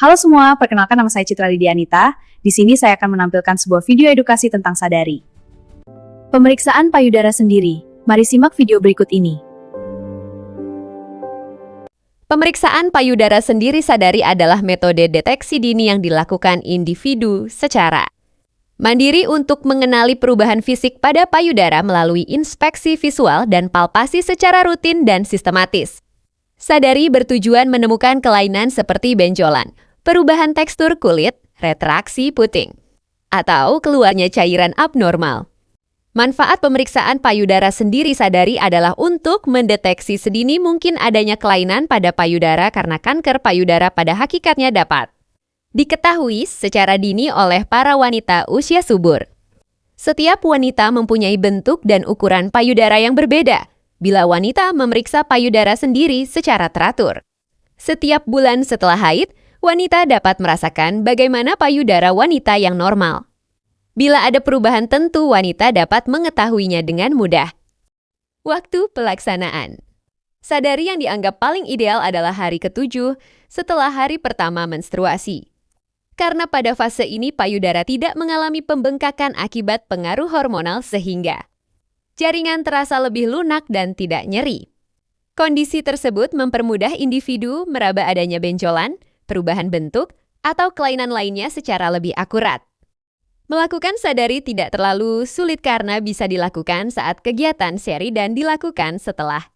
Halo semua, perkenalkan nama saya Citra Lidianita. Di sini saya akan menampilkan sebuah video edukasi tentang sadari. Pemeriksaan payudara sendiri. Mari simak video berikut ini. Pemeriksaan payudara sendiri sadari adalah metode deteksi dini yang dilakukan individu secara mandiri untuk mengenali perubahan fisik pada payudara melalui inspeksi visual dan palpasi secara rutin dan sistematis. Sadari bertujuan menemukan kelainan seperti benjolan, perubahan tekstur kulit, retraksi puting, atau keluarnya cairan abnormal. Manfaat pemeriksaan payudara sendiri sadari adalah untuk mendeteksi sedini mungkin adanya kelainan pada payudara karena kanker payudara pada hakikatnya dapat diketahui secara dini oleh para wanita usia subur. Setiap wanita mempunyai bentuk dan ukuran payudara yang berbeda bila wanita memeriksa payudara sendiri secara teratur. Setiap bulan setelah haid, wanita dapat merasakan bagaimana payudara wanita yang normal. Bila ada perubahan tentu, wanita dapat mengetahuinya dengan mudah. Waktu pelaksanaan. Sadari yang dianggap paling ideal adalah hari ke-7 setelah hari pertama menstruasi. Karena pada fase ini payudara tidak mengalami pembengkakan akibat pengaruh hormonal sehingga jaringan terasa lebih lunak dan tidak nyeri. Kondisi tersebut mempermudah individu meraba adanya benjolan, perubahan bentuk, atau kelainan lainnya secara lebih akurat. Melakukan sadari tidak terlalu sulit karena bisa dilakukan saat kegiatan seri dan dilakukan setelah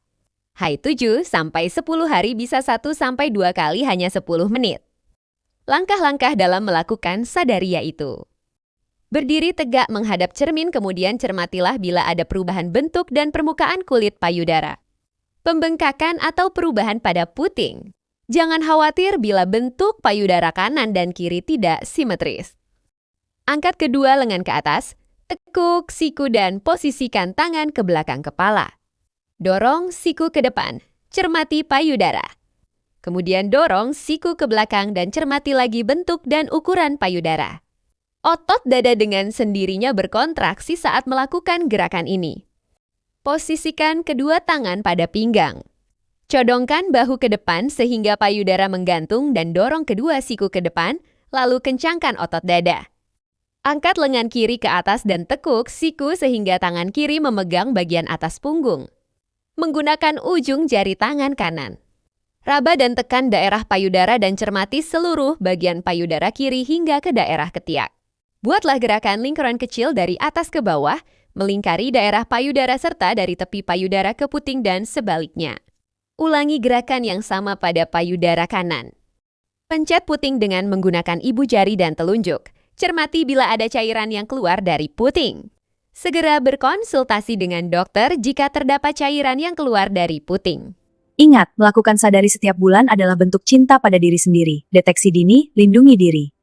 haid 7 sampai 10 hari bisa 1 sampai 2 kali hanya 10 menit. Langkah-langkah dalam melakukan sadari yaitu: berdiri tegak menghadap cermin, kemudian cermatilah bila ada perubahan bentuk dan permukaan kulit payudara. Pembengkakan atau perubahan pada puting. Jangan khawatir bila bentuk payudara kanan dan kiri tidak simetris. Angkat kedua lengan ke atas, tekuk siku dan posisikan tangan ke belakang kepala. Dorong siku ke depan, cermati payudara. Kemudian dorong siku ke belakang dan cermati lagi bentuk dan ukuran payudara. Otot dada dengan sendirinya berkontraksi saat melakukan gerakan ini. Posisikan kedua tangan pada pinggang. Codongkan bahu ke depan sehingga payudara menggantung dan dorong kedua siku ke depan, lalu kencangkan otot dada. Angkat lengan kiri ke atas dan tekuk siku sehingga tangan kiri memegang bagian atas punggung. Menggunakan ujung jari tangan kanan. Raba dan tekan daerah payudara dan cermati seluruh bagian payudara kiri hingga ke daerah ketiak. Buatlah gerakan lingkaran kecil dari atas ke bawah, melingkari daerah payudara serta dari tepi payudara ke puting dan sebaliknya. Ulangi gerakan yang sama pada payudara kanan. Pencet puting dengan menggunakan ibu jari dan telunjuk. Cermati bila ada cairan yang keluar dari puting. Segera berkonsultasi dengan dokter jika terdapat cairan yang keluar dari puting. Ingat, melakukan sadari setiap bulan adalah bentuk cinta pada diri sendiri. Deteksi dini, lindungi diri.